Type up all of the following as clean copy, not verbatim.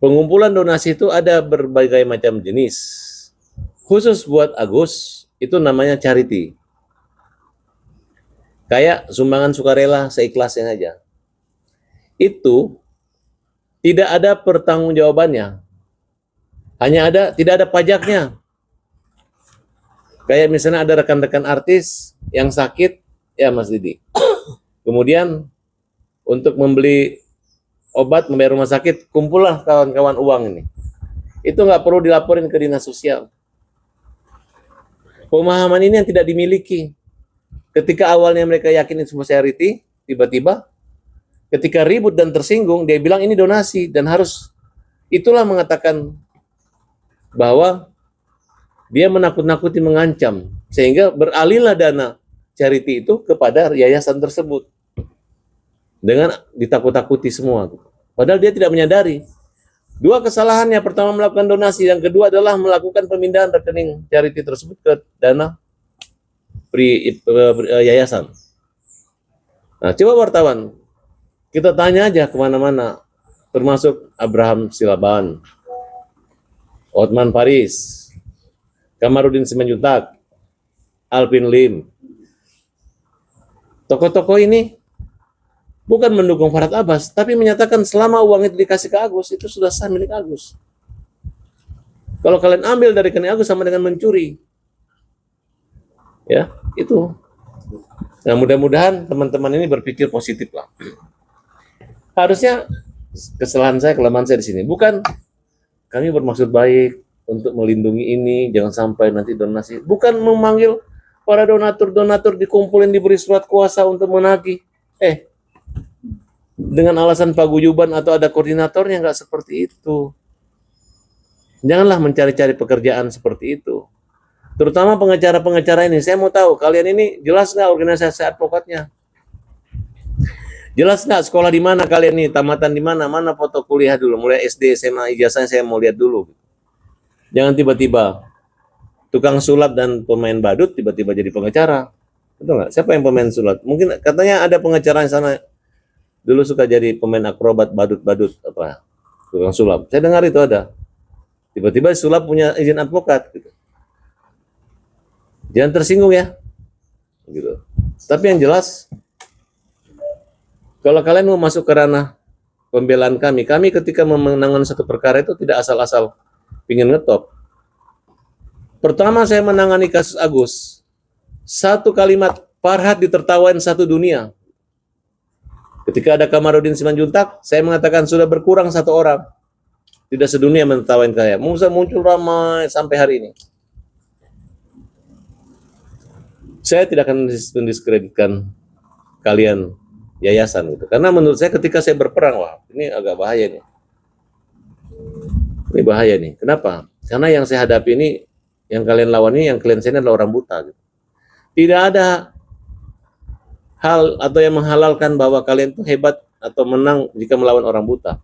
Pengumpulan donasi itu ada berbagai macam jenis. Khusus buat Agus, itu namanya charity. Kayak sumbangan sukarela seikhlasnya aja. Itu tidak ada pertanggungjawabannya. Tidak ada pajaknya. Kayak misalnya ada rekan-rekan artis yang sakit, ya Mas Didi. Kemudian untuk membeli obat, membayar rumah sakit, kumpullah kawan-kawan uang ini. Itu nggak perlu dilaporin ke dinas sosial. Pemahaman ini yang tidak dimiliki. Ketika awalnya mereka yakin itu semua charity, tiba-tiba ketika ribut dan tersinggung, dia bilang ini donasi dan harus, itulah mengatakan bahwa dia menakut-nakuti, mengancam, sehingga beralihlah dana charity itu kepada yayasan tersebut. Dengan ditakut-takuti semua. Padahal dia tidak menyadari. Dua kesalahannya, pertama melakukan donasi, yang kedua adalah melakukan pemindahan rekening charity tersebut ke dana yayasan. Nah, coba wartawan, kita tanya aja kemana-mana, termasuk Abraham Silaban, Otman Paris, Kamarudin Simanjuntak, Alvin Lim. Tokoh-tokoh ini bukan mendukung Farhad Abbas, tapi menyatakan selama uang itu dikasih ke Agus, itu sudah sah milik Agus. Kalau kalian ambil dari rekening Agus sama dengan mencuri. Ya, itu. Nah, mudah-mudahan teman-teman ini berpikir positif lah. Harusnya kesalahan saya, kelemahan saya di sini. Bukan kami bermaksud baik untuk melindungi ini, jangan sampai nanti donasi. Bukan memanggil para donatur-donatur dikumpulin, diberi surat kuasa untuk menagih. Dengan alasan paguyuban atau ada koordinatornya, nggak seperti itu. Janganlah mencari-cari pekerjaan seperti itu. Terutama pengacara-pengacara ini. Saya mau tahu, kalian ini jelas nggak organisasi advokatnya? Jelas nggak sekolah di mana kalian ini, tamatan di mana, mana foto kuliah dulu, mulai SD, SMA, ijazahnya saya mau lihat dulu. Jangan tiba-tiba tukang sulap dan pemain badut tiba-tiba jadi pengacara. Betul nggak? Siapa yang pemain sulap? Mungkin katanya ada pengacara yang sana dulu suka jadi pemain akrobat badut-badut apa tukang sulap. Saya dengar itu ada. Tiba-tiba sulap punya izin advokat gitu. Jangan tersinggung ya. Gitu. Tapi yang jelas kalau kalian mau masuk ke ranah pembelaan kami ketika menangani satu perkara itu tidak asal-asal pingin ngetop. Pertama saya menangani kasus Agus. Satu kalimat Farhad ditertawain satu dunia. Ketika ada Kamarudin Simanjuntak, saya mengatakan sudah berkurang satu orang. Tidak sedunia menertawain saya. Muncul ramai sampai hari ini. Saya tidak akan mendiskreditkan kalian yayasan gitu. Karena menurut saya ketika saya berperang, wah ini agak bahaya nih. Ini bahaya nih. Kenapa? Karena yang saya hadapi ini, yang kalian lawan ini, yang kalian saya ini adalah orang buta. Gitu. Tidak ada hal atau yang menghalalkan bahwa kalian itu hebat atau menang jika melawan orang buta.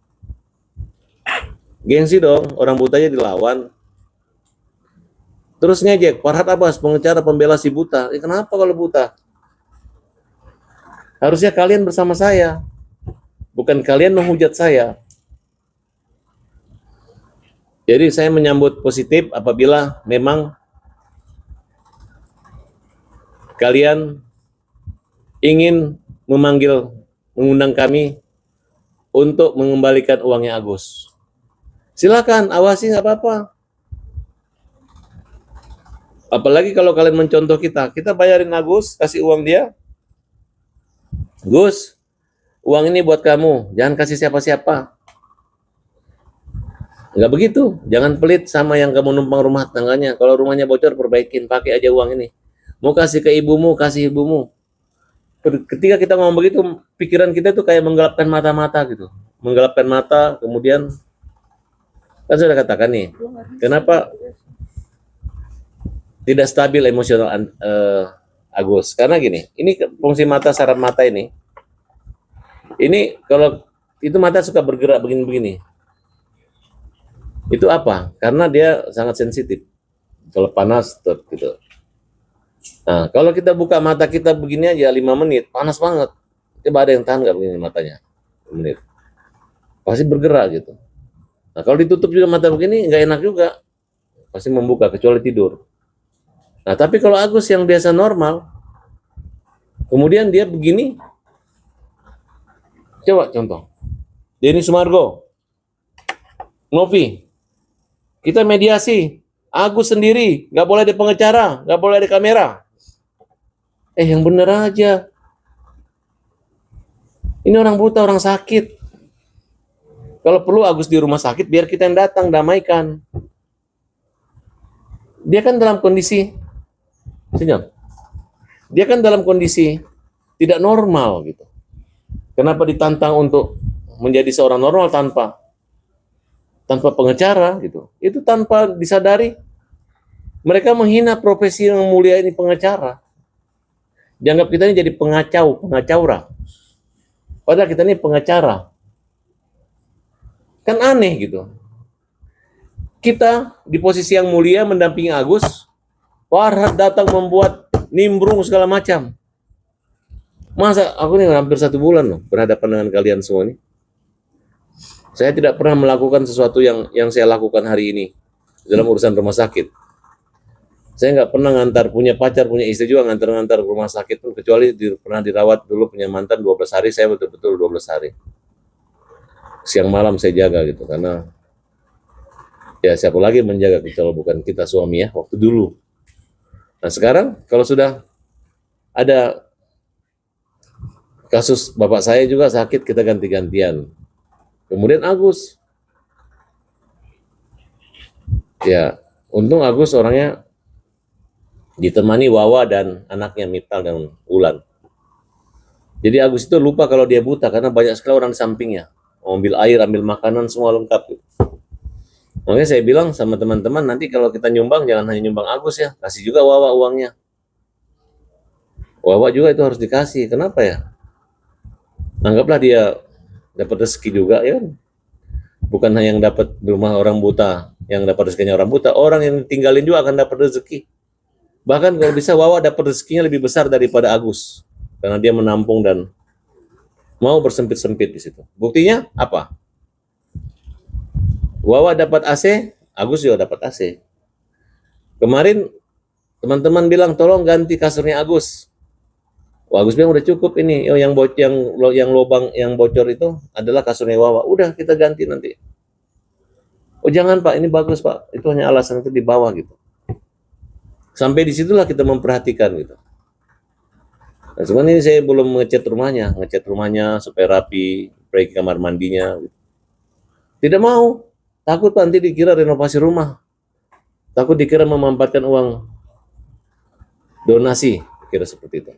Gengsi dong, orang butanya dilawan. Terus ngejek, Farhad Abbas, pengacara pembela si buta. Kenapa kalau buta? Harusnya kalian bersama saya. Bukan kalian menghujat saya. Jadi saya menyambut positif apabila memang kalian ingin mengundang kami untuk mengembalikan uangnya Agus. Silakan, awasi nggak apa-apa. Apalagi kalau kalian mencontoh kita bayarin Agus, kasih uang dia. Gus, uang ini buat kamu, jangan kasih siapa-siapa. Nggak begitu, jangan pelit sama yang kamu numpang rumah tangganya. Kalau rumahnya bocor, perbaikin, pakai aja uang ini. Mau kasih ke ibumu, kasih ibumu. Ketika kita ngomong begitu, pikiran kita tuh kayak menggelapkan mata-mata gitu. Menggelapkan mata, kemudian kan sudah katakan nih, kenapa tidak stabil emosional Agus? Karena gini, ini fungsi mata, saraf mata ini kalau itu mata suka bergerak begini-begini. Itu apa? Karena dia sangat sensitif. Kalau panas, gitu. Nah, kalau kita buka mata kita begini aja 5 menit, panas banget. Coba ada yang tahan nggak begini matanya? 5 menit. Pasti bergerak gitu. Nah, kalau ditutup juga mata begini, nggak enak juga. Pasti membuka, kecuali tidur. Nah, tapi kalau Agus yang biasa normal, kemudian dia begini, coba contoh. Denny Sumargo, Novi, kita mediasi. Agus sendiri, nggak boleh ada pengacara, nggak boleh ada kamera. Yang bener aja. Ini orang buta, orang sakit. Kalau perlu Agus di rumah sakit, biar kita yang datang, damaikan. Dia kan dalam kondisi, senyum. Dia kan dalam kondisi tidak normal gitu. Kenapa ditantang untuk menjadi seorang normal tanpa pengacara gitu? Itu tanpa disadari mereka menghina profesi yang mulia ini, pengacara. Dianggap kita ini jadi pengacaura. Padahal kita ini pengacara. Kan aneh gitu. Kita di posisi yang mulia mendampingi Agus, Farhad datang membuat nimbrung segala macam. Masa aku nih hampir 1 bulan loh berhadapan dengan kalian semua ini. Saya tidak pernah melakukan sesuatu yang saya lakukan hari ini dalam urusan rumah sakit. Saya nggak pernah ngantar, punya pacar, punya istri juga ngantar-ngantar ke rumah sakit pun, kecuali pernah dirawat dulu punya mantan 12 hari, saya betul-betul 12 hari. Siang malam saya jaga gitu, karena ya siapa lagi menjaga kalau bukan kita suami ya, waktu dulu. Nah sekarang kalau sudah ada kasus bapak saya juga sakit, kita ganti-gantian. Kemudian Agus, ya untung Agus orangnya ditemani Wawa dan anaknya Mital dan Ulan. Jadi Agus itu lupa kalau dia buta karena banyak sekali orang di sampingnya. Ambil air, ambil makanan, semua lengkap. Makanya saya bilang sama teman-teman, nanti kalau kita nyumbang jangan hanya nyumbang Agus ya, kasih juga Wawa uangnya. Wawa juga itu harus dikasih. Kenapa ya? Anggaplah dia dapat rezeki juga ya. Bukan hanya yang dapat di rumah orang buta, yang dapat rezekinya orang buta, orang yang tinggalin juga akan dapat rezeki. Bahkan kalau bisa Wawa dapat rezekinya lebih besar daripada Agus, karena dia menampung dan mau bersempit-sempit di situ. Buktinya apa? Wawa dapat AC, Agus juga dapat AC. Kemarin teman-teman bilang tolong ganti kasurnya Agus. Wah, Agus bilang udah cukup ini. Yang lubang yang bocor itu adalah kasurnya Wawa. Udah kita ganti nanti. Oh jangan Pak, ini bagus Pak. Itu hanya alasan itu di bawah gitu. Sampai disitulah kita memperhatikan gitu. Nah, cuman ini saya belum ngecat rumahnya supaya rapi, pergi kamar mandinya. Gitu. Tidak mau, takut Pak, nanti dikira renovasi rumah, takut dikira memanfaatkan uang donasi, kira seperti itu.